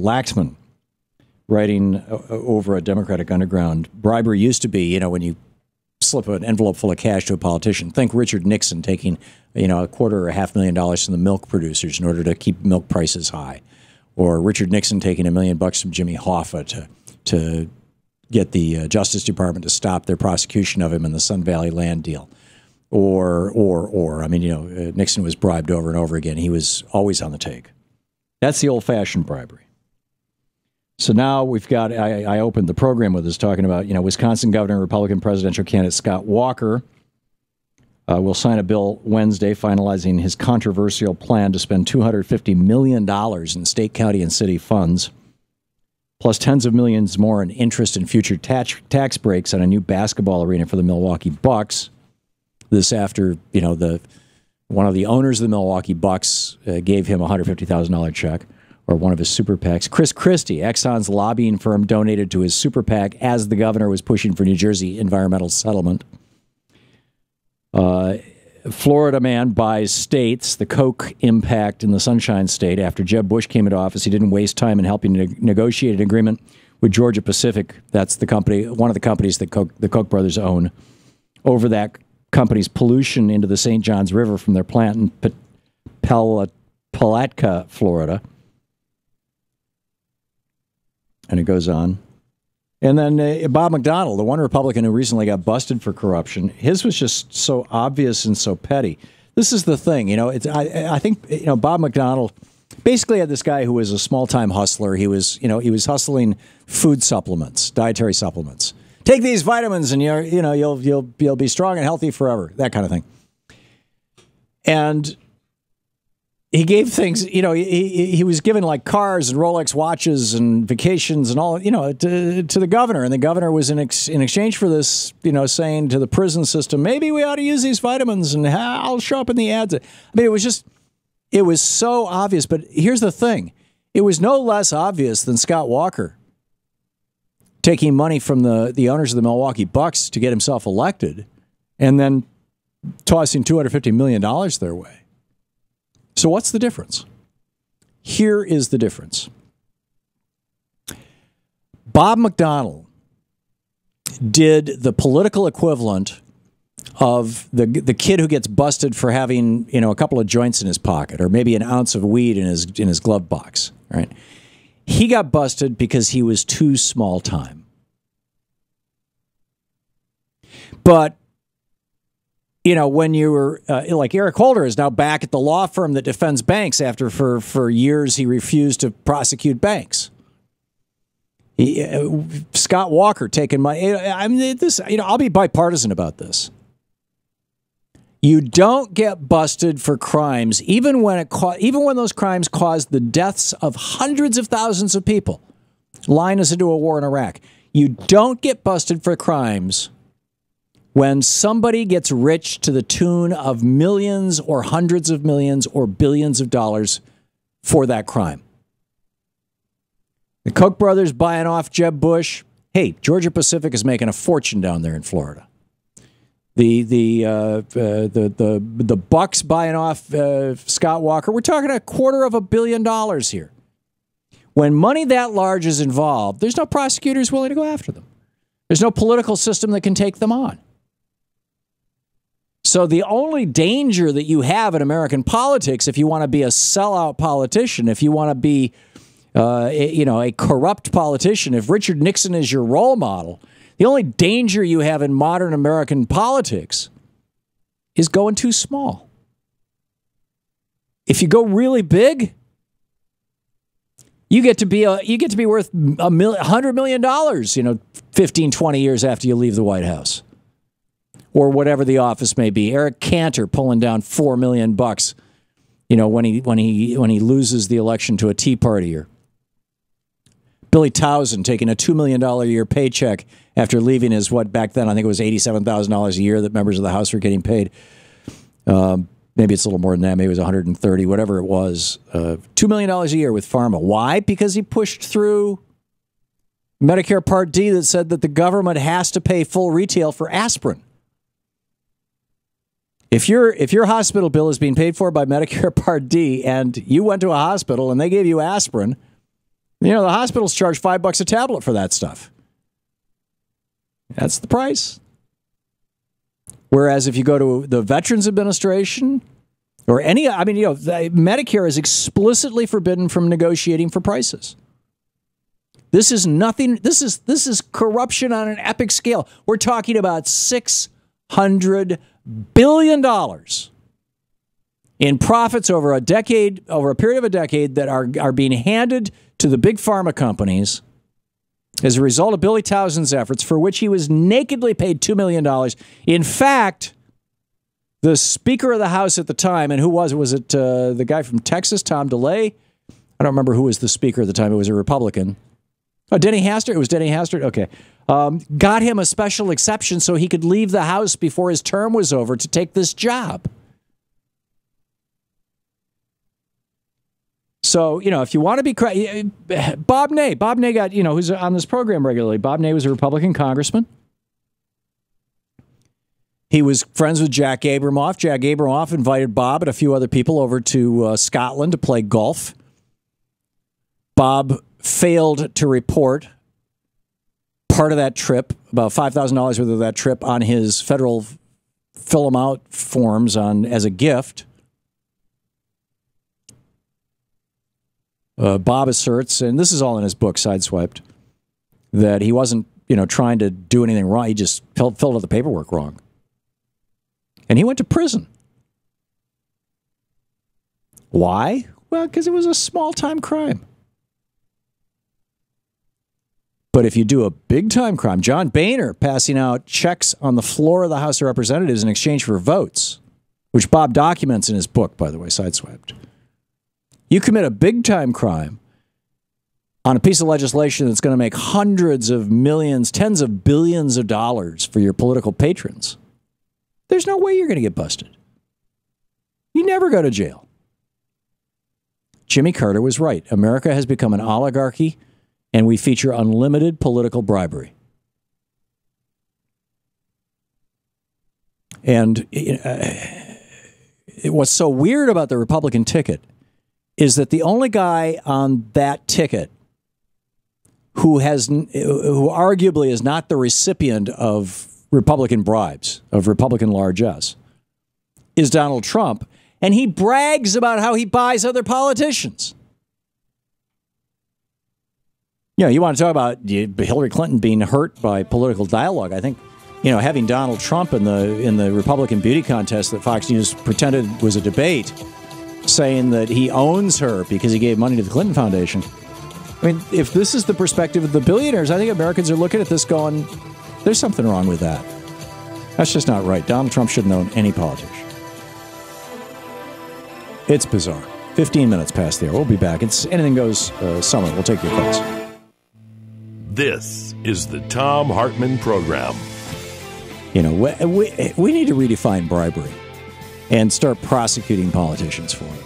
Laxman, writing over at Democratic Underground, bribery used to be, you know, when you slip an envelope full of cash to a politician. Think Richard Nixon taking, you know, $250,000 or $500,000 from the milk producers in order to keep milk prices high, or Richard Nixon taking $1 million from Jimmy Hoffa to get the Justice Department to stop their prosecution of him in the Sun Valley land deal. Or I mean, you know, Nixon was bribed over and over again. He was always on the take. That's the old-fashioned bribery. So now we've got, I opened the program with us talking about, you know, Wisconsin Governor, Republican presidential candidate Scott Walker will sign a bill Wednesday finalizing his controversial plan to spend $250 million in state, county, and city funds, plus tens of millions more in interest and future tax breaks on a new basketball arena for the Milwaukee Bucks. This after, you know, one of the owners of the Milwaukee Bucks gave him a $150,000 check, or one of his super PACs. Chris Christie, Exxon's lobbying firm, donated to his super PAC as the governor was pushing for New Jersey environmental settlement. Florida man buys states, the Coke impact in the Sunshine State. After Jeb Bush came into office, he didn't waste time in helping to negotiate an agreement with Georgia Pacific. That's the company, one of the companies that the Koch brothers own, over that company's pollution into the St. Johns River from their plant in Palatka, Florida. And it goes on. And then Bob McDonnell, the one Republican who recently got busted for corruption, his was just so obvious and so petty. This is the thing, you know. I think, you know, Bob McDonnell basically had this guy who was a small-time hustler. He was hustling food supplements, dietary supplements. Take these vitamins, and you'll be strong and healthy forever. That kind of thing. And he gave things, you know, he was given like cars and Rolex watches and vacations and all, you know, to the governor. And the governor was in exchange for this, you know, saying to the prison system, maybe we ought to use these vitamins and I'll show up in the ads. I mean, it was so obvious. But here's the thing. It was no less obvious than Scott Walker taking money from the owners of the Milwaukee Bucks to get himself elected and then tossing $250 million their way. So what's the difference? Here is the difference. Bob McDonnell did the political equivalent of the kid who gets busted for having, you know, a couple of joints in his pocket or maybe an ounce of weed in his glove box, right? He got busted because he was too small time. But you know, when you were like Eric Holder is now back at the law firm that defends banks after for years he refused to prosecute banks. Scott Walker taking money. I mean, this, you know, I'll be bipartisan about this. You don't get busted for crimes, even when those crimes cause the deaths of hundreds of thousands of people. Line us into a war in Iraq. You don't get busted for crimes when somebody gets rich to the tune of millions or hundreds of millions or billions of dollars for that crime. The Koch brothers buying off Jeb Bush. Hey, Georgia Pacific is making a fortune down there in Florida. The Bucks buying off Scott Walker. We're talking $250 million here. When money that large is involved, there's no prosecutors willing to go after them. There's no political system that can take them on. So the only danger that you have in American politics, if you want to be a sellout politician, if you want to be, a corrupt politician, if Richard Nixon is your role model, the only danger you have in modern American politics is going too small. If you go really big, you get to be worth $100 million, 15, 20 years after you leave the White House. Or whatever the office may be. Eric Cantor pulling down $4 million, when he loses the election to a Tea Partier. Billy Towson taking a $2 million a year paycheck after leaving his, back then I think it was $87,000 a year that members of the House were getting paid. Maybe it's a little more than that. Maybe it was 130, whatever it was. $2 million a year with Pharma. Why? Because he pushed through Medicare Part D that said that the government has to pay full retail for aspirin. If your hospital bill is being paid for by Medicare Part D and you went to a hospital and they gave you aspirin, The hospitals charge $5 a tablet for that stuff. That's the price. Whereas if you go to the Veterans Administration or Medicare is explicitly forbidden from negotiating for prices. This is nothing. This is corruption on an epic scale. We're talking about $600 billion in profits over a period of a decade that are being handed to the big pharma companies as a result of Billy Townsend's efforts, for which he was nakedly paid $2 million. In fact, the Speaker of the House at the time, and who was it the guy from Texas, Tom DeLay? I don't remember who was the Speaker at the time. It was a Republican. Oh, Denny Hastert? It was Denny Hastert? Okay. Got him a special exception so he could leave the House before his term was over to take this job. So, if you want to be Bob Ney got, who's on this program regularly. Bob Ney was a Republican congressman. He was friends with Jack Abramoff. Jack Abramoff invited Bob and a few other people over to Scotland to play golf. Bob failed to report part of that trip, about $5,000 worth of that trip, on his federal fill-them-out forms as a gift. Bob asserts, and this is all in his book, Sideswiped, that he wasn't, trying to do anything wrong. He just filled out the paperwork wrong. And he went to prison. Why? Well, because it was a small-time crime. But if you do a big-time crime, John Boehner passing out checks on the floor of the House of Representatives in exchange for votes, which Bob documents in his book, by the way, Sideswiped. You commit a big-time crime on a piece of legislation that's going to make hundreds of millions, tens of billions of dollars for your political patrons. There's no way you're going to get busted. You never go to jail. Jimmy Carter was right. America has become an oligarchy, and we feature unlimited political bribery. And what's so weird about the Republican ticket is that the only guy on that ticket who arguably is not the recipient of Republican bribes, of Republican largesse, is Donald Trump, and he brags about how he buys other politicians. You want to talk about Hillary Clinton being hurt by political dialogue. I think, having Donald Trump in the Republican beauty contest that Fox News pretended was a debate, saying that he owns her because he gave money to the Clinton Foundation. I mean, if this is the perspective of the billionaires, I think Americans are looking at this going, there's something wrong with that. That's just not right. Donald Trump shouldn't own any politician. It's bizarre. 15 minutes past the hour. We'll be back. It's Anything Goes Summer. We'll take your calls. This is the Thom Hartmann Program. We need to redefine bribery and start prosecuting politicians for it.